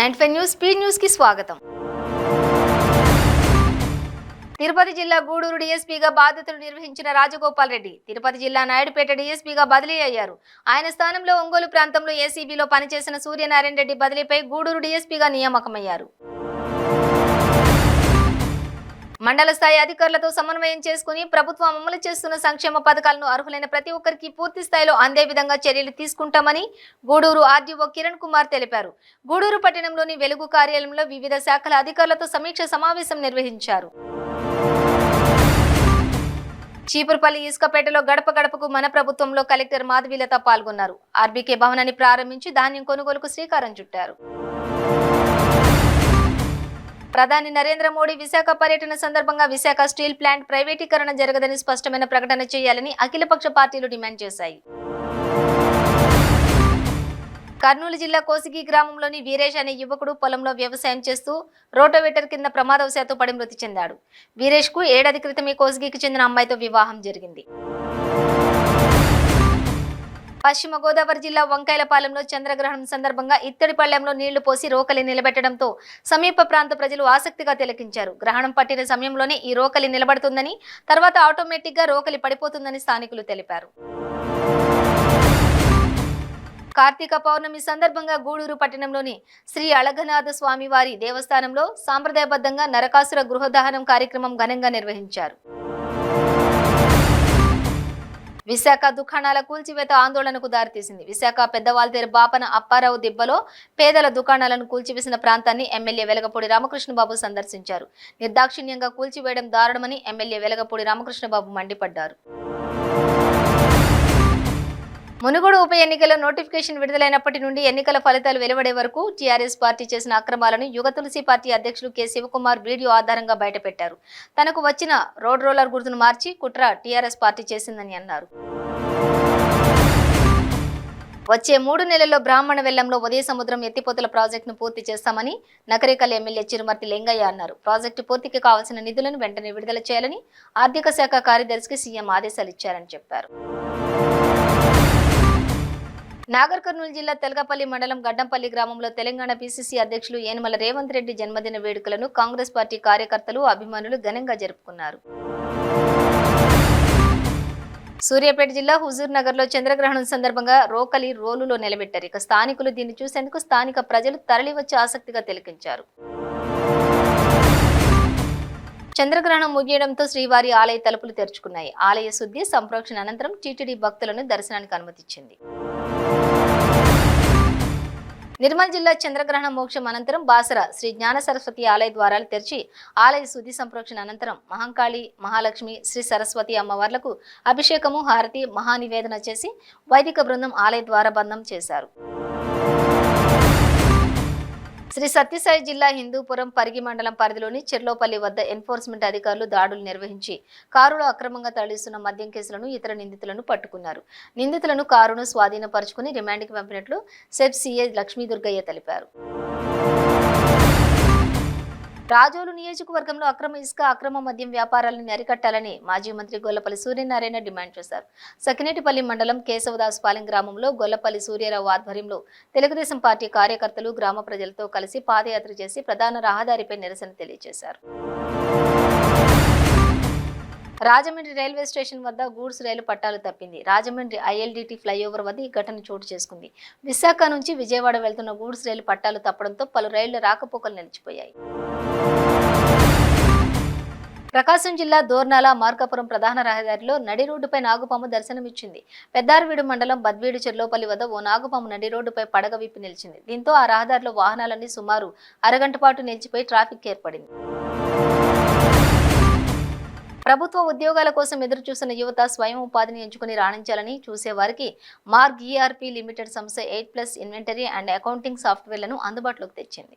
95 news speed news కి స్వాగతం. తిరుపతి జిల్లా గూడూరు డీఎస్పీగా బాధ్యతలు నిర్వహించిన రాజగోపాల్ రెడ్డి తిరుపతి జిల్లా నాయుడుపేట డీఎస్పీగా బదిలీ అయ్యారు. ఆయన స్థానంలో ఒంగోలు ప్రాంతంలో ఏసీబీలో పనిచేసిన సూర్యనారాయణ రెడ్డి బదిలీపై గూడూరు డీఎస్పీగా నియామకమయ్యారు. మండల స్థాయి అధికారులతో సమన్వయం చేసుకుని ప్రభుత్వం అమలు చేస్తున్న సంక్షేమ పథకాలను అర్హులైన ప్రతి ఒక్కరికి పూర్తి స్థాయిలో అందే విధంగా చర్యలు తీసుకుంటామని గూడూరు ఆర్డీఓ కిరణ్ కుమార్ తెలిపారు. గూడూరు పట్టణంలోని వెలుగు కార్యాలయంలో వివిధ శాఖల అధికారులతో సమీక్ష సమావేశం నిర్వహించారు. చీపురుపల్లి ఇసుకపేటలో గడప గడపకు మన ప్రభుత్వంలో కలెక్టర్ మాధవీలత పాల్గొన్నారు. ఆర్బీకే భవనాన్ని ప్రారంభించి ధాన్యం కొనుగోలుకు శ్రీకారం చుట్టారు. ప్రధాని నరేంద్ర మోడీ విశాఖ పర్యటన సందర్భంగా విశాఖ స్టీల్ ప్లాంట్ ప్రైవేటీకరణ జరగదని స్పష్టమైన ప్రకటన చేయాలని అఖిలపక్ష పార్టీలు డిమాండ్ చేశాయి. కర్నూలు జిల్లా కోసిగి గ్రామంలోని వీరేష్ అనే యువకుడు పొలంలో వ్యవసాయం చేస్తూ రోటోవేటర్ కింద ప్రమాదవశాత్తు పడి మృతి చెందాడు. వీరేష్ కు ఏడాది క్రితమే కోసిగికి చెందిన అమ్మాయితో వివాహం జరిగింది. పశ్చిమ గోదావరి జిల్లా వంకాయలపాలెంలో చంద్రగ్రహణం సందర్భంగా ఇత్తడిపల్లెంలో నీళ్లు పోసి రోకలి నిలబెట్టడంతో సమీప ప్రాంత ప్రజలు ఆసక్తిగా తిలకించారు. గ్రహణం పట్టిన సమయంలోనే ఈ రోకలి నిలబడుతుందని, తర్వాత ఆటోమేటిక్ గా రోకలి పడిపోతుందని స్థానికులు తెలిపారు. కార్తీక పౌర్ణమి సందర్భంగా గూడూరు పట్టణంలోని శ్రీ అళఘనాథ స్వామివారి దేవస్థానంలో సాంప్రదాయబద్ధంగా నరకాసుర గృహదహనం కార్యక్రమం ఘనంగా నిర్వహించారు. విశాఖ దుకాణాల కూల్చివేత ఆందోళనకు దారితీసింది. విశాఖ పెద్దవాల్తేరు బాపన అప్పారావు దిబ్బలో పేదల దుకాణాలను కూల్చివేసిన ప్రాంతాన్ని ఎమ్మెల్యే వెలగపూడి రామకృష్ణబాబు సందర్శించారు. నిర్దాక్షిణ్యంగా కూల్చివేయడం దారుణమని ఎమ్మెల్యే వెలగపూడి రామకృష్ణబాబు మండిపడ్డారు. మునుగోడు ఉప ఎన్నికల నోటిఫికేషన్ విడుదలైనప్పటి నుండి ఎన్నికల ఫలితాలు వెలువడే వరకు టీఆర్ఎస్ పార్టీ చేసిన అక్రమాలను యుగ తులసి పార్టీ అధ్యక్షులు కె శివకుమార్ వీడియో ఆధారంగా బయటపెట్టారు. తనకు వచ్చిన రోడ్ రోలర్ గుర్తును మార్చి కుట్ర టీఆర్ఎస్ పార్టీ చేసిందని అన్నారు. వచ్చే 3 నెలల్లో బ్రాహ్మణ వెల్లంలో ఉదయ సముద్రం ఎత్తిపోతల ప్రాజెక్టును పూర్తి చేస్తామని నకరేకల్ ఎమ్మెల్యే చిరుమర్తి లింగయ్య అన్నారు. ప్రాజెక్టు పూర్తికి కావాల్సిన నిధులను వెంటనే విడుదల చేయాలని ఆర్థిక శాఖ కార్యదర్శికి సీఎం ఆదేశాలు ఇచ్చారని చెప్పారు. నాగర్ కర్నూలు జిల్లా తెలగపల్లి మండలం గడ్డంపల్లి గ్రామంలో తెలంగాణ పీసీసీ అధ్యక్షులు యనమల రేవంత్ రెడ్డి జన్మదిన వేడుకలను కాంగ్రెస్ పార్టీ కార్యకర్తలు అభిమానులు ఘనంగా జరుపుకున్నారు. సూర్యాపేట జిల్లా హుజూర్ నగర్ లో చంద్రగ్రహణం సందర్భంగా రోకలి రోలులో నిలబెట్టారు. ఇక స్థానికులు దీన్ని చూసేందుకు స్థానిక ప్రజలు తరలివచ్చి ఆసక్తిగా తిలకించారు. చంద్రగ్రహణం ముగియడంతో శ్రీవారి ఆలయ తలుపులు తెరుచుకున్నాయి. ఆలయ శుద్ధి సంప్రోక్షణ అనంతరం టీటీడీ భక్తులను దర్శనానికి అనుమతిచ్చింది. నిర్మల్ జిల్లా చంద్రగ్రహణ మోక్షం అనంతరం బాసర శ్రీ జ్ఞాన సరస్వతి ఆలయ ద్వారాలు తెరిచి ఆలయ శుద్ధి సంప్రోక్షణ అనంతరం మహంకాళి, మహాలక్ష్మి, శ్రీ సరస్వతి అమ్మవార్లకు అభిషేకము, హారతి, మహానివేదన చేసి వైదిక బృందం ఆలయ ద్వారబంధం చేశారు. శ్రీ సత్యసాయి జిల్లా హిందూపురం పరిగి మండలం పరిధిలోని చెర్లోపల్లి వద్ద ఎన్ఫోర్స్మెంట్ అధికారులు దాడులు నిర్వహించి కారులో అక్రమంగా తరలిస్తున్న మద్యం కేసులను ఇతర నిందితులను పట్టుకున్నారు. నిందితులను కారును స్వాధీనపరుచుకుని రిమాండ్కి పంపినట్లు సెబ్ సీఏ లక్ష్మీదుర్గయ్య తెలిపారు. రాజోలు నియోజకవర్గంలో అక్రమ ఇసుక, అక్రమ మద్యం వ్యాపారాలను అరికట్టాలని మాజీ మంత్రి గొల్లపల్లి సూర్యనారాయణ డిమాండ్ చేశారు. సకినేటిపల్లి మండలం కేశవదాసుపాలెం గ్రామంలో గొల్లపల్లి సూర్యారావు ఆధ్వర్యంలో తెలుగుదేశం పార్టీ కార్యకర్తలు గ్రామ ప్రజలతో కలిసి పాదయాత్ర చేసి ప్రధాన రహదారిపై నిరసన తెలియజేశారు. రాజమండ్రి రైల్వే స్టేషన్ వద్ద గూడ్స్ రైలు పట్టాలు తప్పింది. రాజమండ్రి ఐఎల్డిటి ఫ్లైఓవర్ వద్ద ఈ ఘటన చోటు చేసుకుంది. విశాఖ నుంచి విజయవాడ వెళ్తున్న గూడ్స్ రైలు పట్టాలు తప్పడంతో పలు రైళ్ల రాకపోకలు నిలిచిపోయాయి. ప్రకాశం జిల్లా దోర్నాల మార్కాపురం ప్రధాన రహదారిలో నడి రోడ్డుపై నాగుపాము దర్శనమిచ్చింది. పెద్దారవీడు మండలం బద్వేడు చెర్లోపల్లి వద్ద ఓ నాగుపాము నడి రోడ్డుపై పడగ విప్పి నిలిచింది. దీంతో ఆ రహదారిలో వాహనాలన్నీ సుమారు అరగంట పాటు నిలిచిపోయి ట్రాఫిక్ ఏర్పడింది. ప్రభుత్వ ఉద్యోగాల కోసం ఎదురు చూసిన యువత స్వయం ఉపాధిని ఎంచుకుని రాణించాలని చూసేవారికి మార్గ్ ఈఆర్పీ లిమిటెడ్ సంస్థ 8+ ఇన్వెంటరీ అండ్ అకౌంటింగ్ సాఫ్ట్వేర్లను అందుబాటులోకి తెచ్చింది.